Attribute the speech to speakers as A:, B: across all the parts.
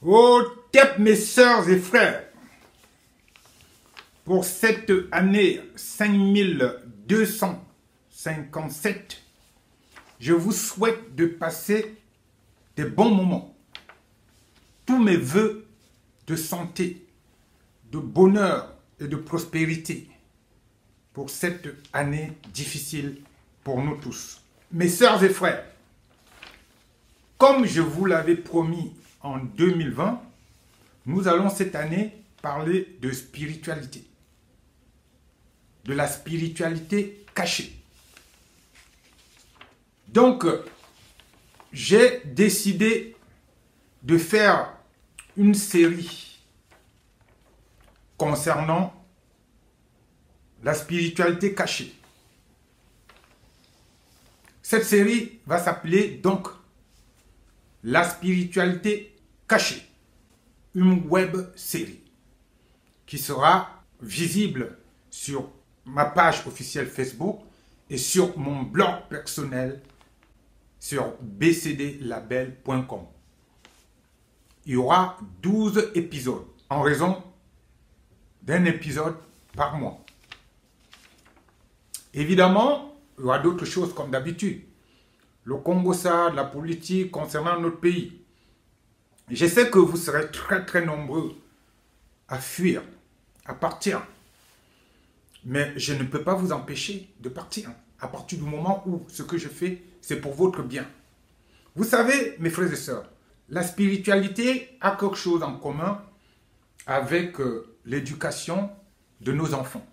A: Au TEP, mes sœurs et frères, pour cette année 5257, je vous souhaite de passer des bons moments. Tous mes voeux de santé, de bonheur et de prospérité pour cette année difficile pour nous tous. Mes sœurs et frères, comme je vous l'avais promis en 2020, nous allons cette année parler de spiritualité. De la spiritualité cachée. Donc, j'ai décidé de faire une série concernant la spiritualité cachée. Cette série va s'appeler donc la spiritualité cachée, une web série qui sera visible sur ma page officielle Facebook et sur mon blog personnel sur bcdlabel.com. Il y aura 12 épisodes en raison d'un épisode par mois. Évidemment, il y aura d'autres choses comme d'habitude. Le Congo-Ça, la politique concernant notre pays. Je sais que vous serez très nombreux à fuir, à partir. Mais je ne peux pas vous empêcher de partir à partir du moment où ce que je fais, c'est pour votre bien. Vous savez, mes frères et sœurs, la spiritualité a quelque chose en commun avec l'éducation de nos enfants.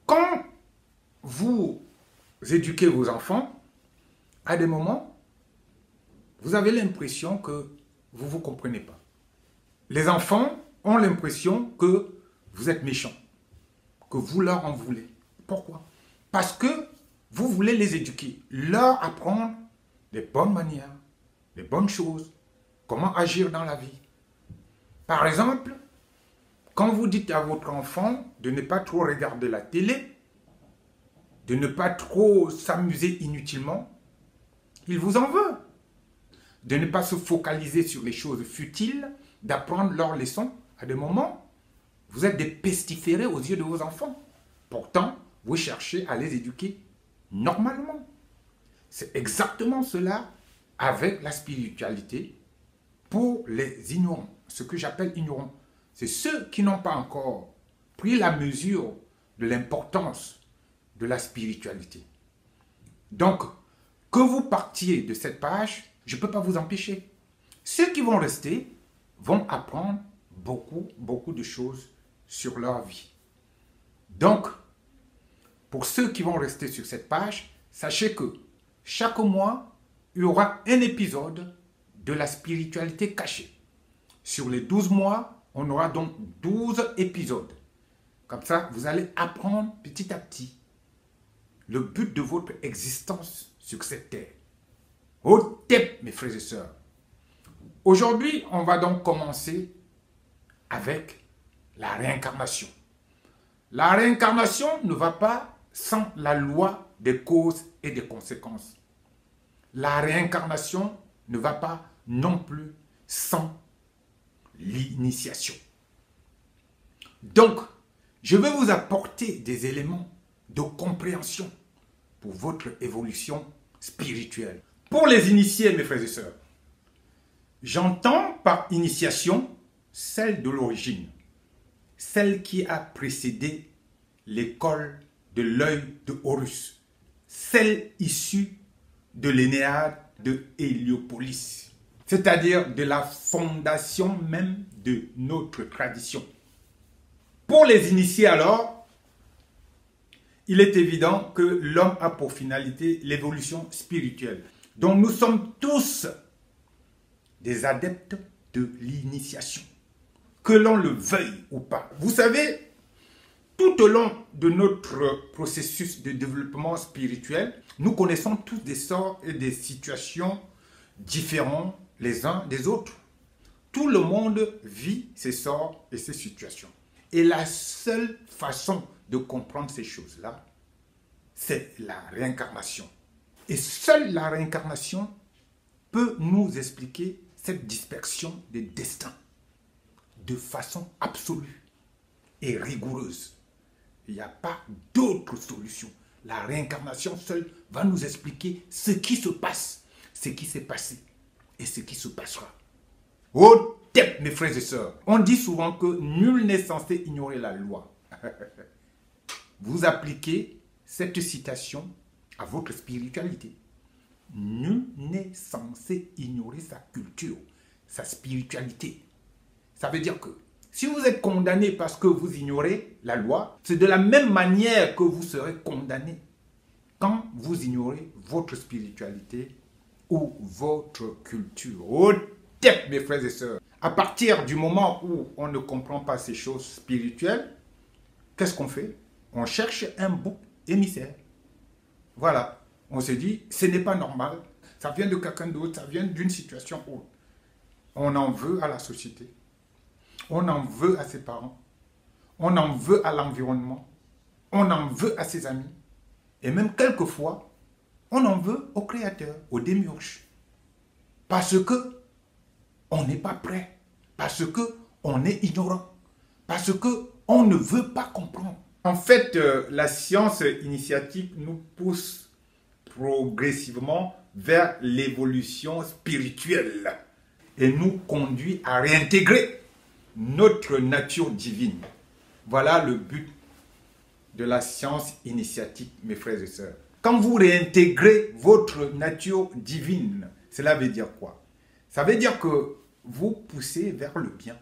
A: Quand vous éduquez vos enfants, à des moments, vous avez l'impression que vous ne vous comprenez pas. Les enfants ont l'impression que vous êtes méchants, que vous leur en voulez. Pourquoi? Parce que vous voulez les éduquer, leur apprendre les bonnes manières, les bonnes choses, comment agir dans la vie. Par exemple, quand vous dites à votre enfant de ne pas trop regarder la télé, de ne pas trop s'amuser inutilement, il vous en veut. De ne pas se focaliser sur les choses futiles, d'apprendre leurs leçons. À des moments, vous êtes des pestiférés aux yeux de vos enfants. Pourtant, vous cherchez à les éduquer normalement. C'est exactement cela avec la spiritualité pour les ignorants. Ce que j'appelle ignorants, c'est ceux qui n'ont pas encore pris la mesure de l'importance de la spiritualité. Donc, que vous partiez de cette page, je ne peux pas vous empêcher. Ceux qui vont rester vont apprendre beaucoup de choses sur leur vie. Donc, pour ceux qui vont rester sur cette page, sachez que chaque mois, il y aura un épisode de la spiritualité cachée. Sur les 12 mois, on aura donc 12 épisodes. Comme ça, vous allez apprendre petit à petit le but de votre existence sur cette terre. Au TEP, mes frères et sœurs. Aujourd'hui, on va donc commencer avec la réincarnation. La réincarnation ne va pas sans la loi des causes et des conséquences. La réincarnation ne va pas non plus sans l'initiation. Donc, je vais vous apporter des éléments de compréhension pour votre évolution spirituelle. Pour les initiés, mes frères et sœurs, j'entends par initiation celle de l'origine, celle qui a précédé l'école de l'œil de Horus, celle issue de l'Énéade de Héliopolis, c'est-à-dire de la fondation même de notre tradition. Pour les initiés alors, il est évident que l'homme a pour finalité l'évolution spirituelle. Donc nous sommes tous des adeptes de l'initiation, que l'on le veuille ou pas. Vous savez, tout au long de notre processus de développement spirituel, nous connaissons tous des sorts et des situations différents les uns des autres. Tout le monde vit ses sorts et ses situations. Et la seule façon de comprendre ces choses-là, c'est la réincarnation. Et seule la réincarnation peut nous expliquer cette dispersion des destins de façon absolue et rigoureuse. Il n'y a pas d'autre solution. La réincarnation seule va nous expliquer ce qui se passe, ce qui s'est passé et ce qui se passera. Au tête, mes frères et sœurs, on dit souvent que nul n'est censé ignorer la loi. Vous appliquez cette citation à votre spiritualité. Nul n'est censé ignorer sa culture, sa spiritualité. Ça veut dire que si vous êtes condamné parce que vous ignorez la loi, c'est de la même manière que vous serez condamné quand vous ignorez votre spiritualité ou votre culture. Au tête, mes frères et sœurs. À partir du moment où on ne comprend pas ces choses spirituelles, qu'est-ce qu'on fait? On cherche un bouc émissaire. Voilà. On se dit, ce n'est pas normal. Ça vient de quelqu'un d'autre, ça vient d'une situation autre. On en veut à la société. On en veut à ses parents. On en veut à l'environnement. On en veut à ses amis. Et même quelquefois, on en veut au Créateur, au Démiurge. Parce que on n'est pas prêt. Parce que on est ignorant. Parce que on ne veut pas comprendre. En fait, la science initiatique nous pousse progressivement vers l'évolution spirituelle et nous conduit à réintégrer notre nature divine. Voilà le but de la science initiatique, mes frères et sœurs. Quand vous réintégrez votre nature divine, cela veut dire quoi? Ça veut dire que vous poussez vers le bien,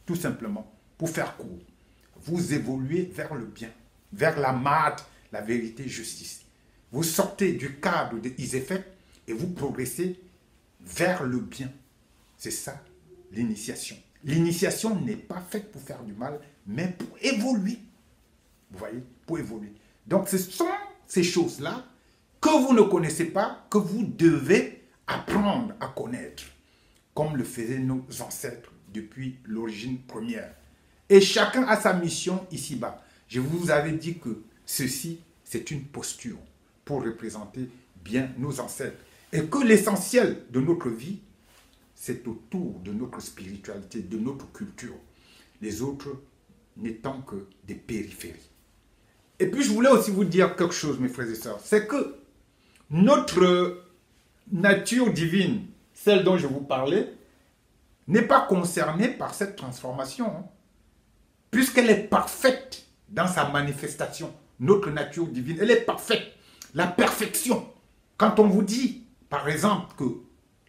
A: tout simplement, pour faire court. Vous évoluez vers le bien, vers la mate, la vérité, justice. Vous sortez du cadre de Iséphète et vous progressez vers le bien. C'est ça, l'initiation. L'initiation n'est pas faite pour faire du mal, mais pour évoluer. Vous voyez, pour évoluer. Donc, ce sont ces choses-là que vous ne connaissez pas, que vous devez apprendre à connaître, comme le faisaient nos ancêtres depuis l'origine première. Et chacun a sa mission ici-bas. Je vous avais dit que ceci, c'est une posture pour représenter bien nos ancêtres. Et que l'essentiel de notre vie, c'est autour de notre spiritualité, de notre culture. Les autres n'étant que des périphéries. Et puis je voulais aussi vous dire quelque chose, mes frères et sœurs. C'est que notre nature divine, celle dont je vous parlais, n'est pas concernée par cette transformation. Puisqu'elle est parfaite dans sa manifestation. Notre nature divine, elle est parfaite. La perfection. Quand on vous dit, par exemple, que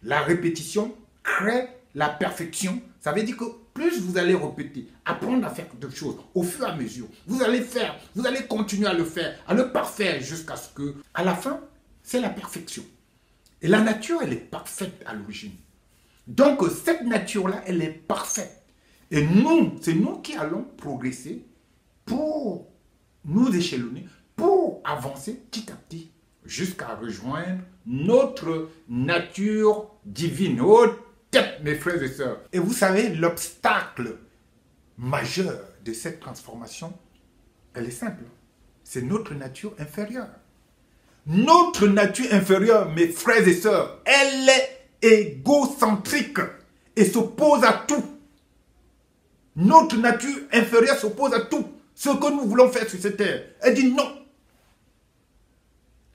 A: la répétition crée la perfection, ça veut dire que plus vous allez répéter, apprendre à faire quelque chose au fur et à mesure, vous allez faire, vous allez continuer à le faire, à le parfaire jusqu'à ce que, à la fin, c'est la perfection. Et la nature, elle est parfaite à l'origine. Donc, cette nature-là, elle est parfaite. Et nous, c'est nous qui allons progresser pour nous échelonner, pour avancer petit à petit jusqu'à rejoindre notre nature divine. Oh, tête, mes frères et sœurs. Et vous savez, l'obstacle majeur de cette transformation, elle est simple. C'est notre nature inférieure. Notre nature inférieure, mes frères et sœurs, elle est égocentrique et s'oppose à tout. Notre nature inférieure s'oppose à tout. Ce que nous voulons faire sur cette terre, elle dit non.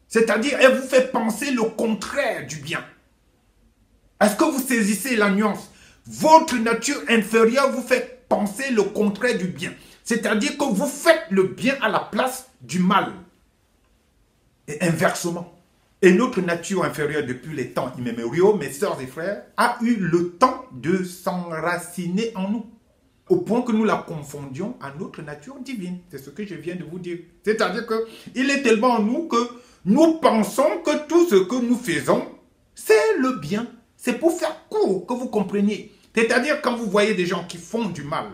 A: C'est-à-dire, elle vous fait penser le contraire du bien. Est-ce que vous saisissez la nuance? Votre nature inférieure vous fait penser le contraire du bien. C'est-à-dire que vous faites le bien à la place du mal. Et inversement. Et notre nature inférieure, depuis les temps immémoriaux, mes sœurs et frères, a eu le temps de s'enraciner en nous. Au point que nous la confondions à notre nature divine. C'est ce que je viens de vous dire. C'est-à-dire qu'il est tellement en nous que nous pensons que tout ce que nous faisons, c'est le bien. C'est pour faire court que vous compreniez. C'est-à-dire quand vous voyez des gens qui font du mal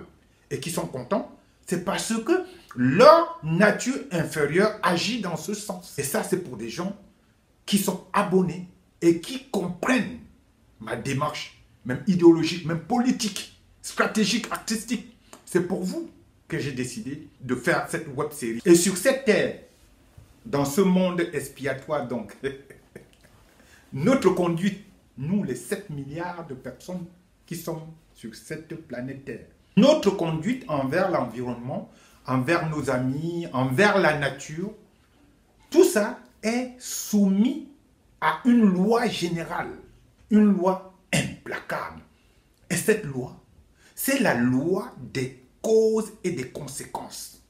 A: et qui sont contents, c'est parce que leur nature inférieure agit dans ce sens. Et ça, c'est pour des gens qui sont abonnés et qui comprennent ma démarche, même idéologique, même politique, stratégique, artistique. C'est pour vous que j'ai décidé de faire cette web-série. Et sur cette terre, dans ce monde expiatoire donc, notre conduite, nous les 7 milliards de personnes qui sont sur cette planète Terre. Notre conduite envers l'environnement, envers nos amis, envers la nature, tout ça est soumis à une loi générale, une loi implacable. Et cette loi, c'est la loi des causes et des conséquences.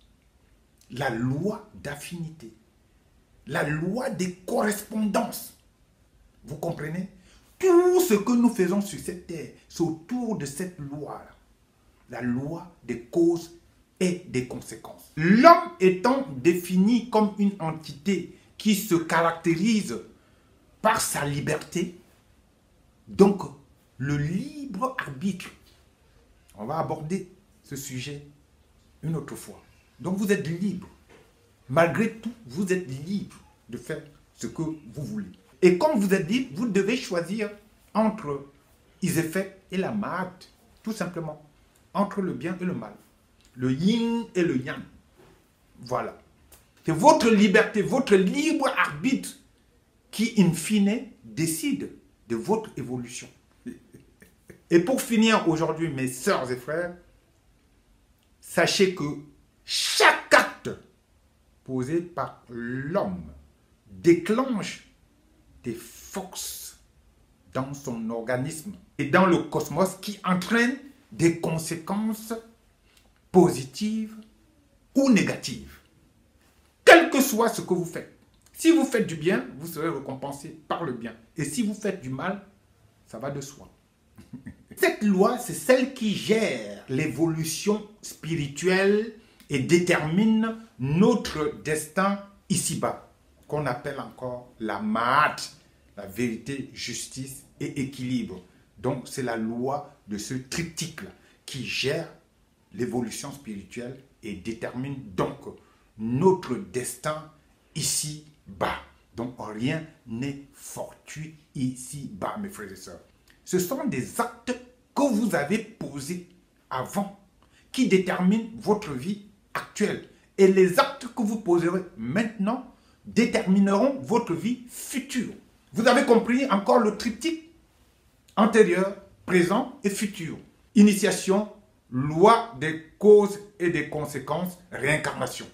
A: La loi d'affinité. La loi des correspondances. Vous comprenez? Tout ce que nous faisons sur cette terre, c'est autour de cette loi-là. La loi des causes et des conséquences. L'homme étant défini comme une entité qui se caractérise par sa liberté, donc le libre arbitre. On va aborder ce sujet une autre fois. Donc vous êtes libre. Malgré tout, vous êtes libre de faire ce que vous voulez. Et comme vous êtes libre, vous devez choisir entre Isefet et la Maat, tout simplement. Entre le bien et le mal. Le yin et le yang. Voilà. C'est votre liberté, votre libre arbitre qui, in fine, décide de votre évolution. Et pour finir aujourd'hui, mes sœurs et frères, sachez que chaque acte posé par l'homme déclenche des forces dans son organisme et dans le cosmos qui entraînent des conséquences positives ou négatives. Quel que soit ce que vous faites. Si vous faites du bien, vous serez récompensé par le bien. Et si vous faites du mal, ça va de soi. Cette loi, c'est celle qui gère l'évolution spirituelle et détermine notre destin ici-bas, qu'on appelle encore la Maat, la vérité, justice et équilibre. Donc, c'est la loi de ce triptyque-là qui gère l'évolution spirituelle et détermine donc notre destin ici-bas. Donc, rien n'est fortuit ici-bas, mes frères et sœurs. Ce sont des actes que vous avez posés avant qui déterminent votre vie actuelle. Et les actes que vous poserez maintenant détermineront votre vie future. Vous avez compris encore le triptyque antérieur, présent et futur. Initiation, loi des causes et des conséquences, réincarnation.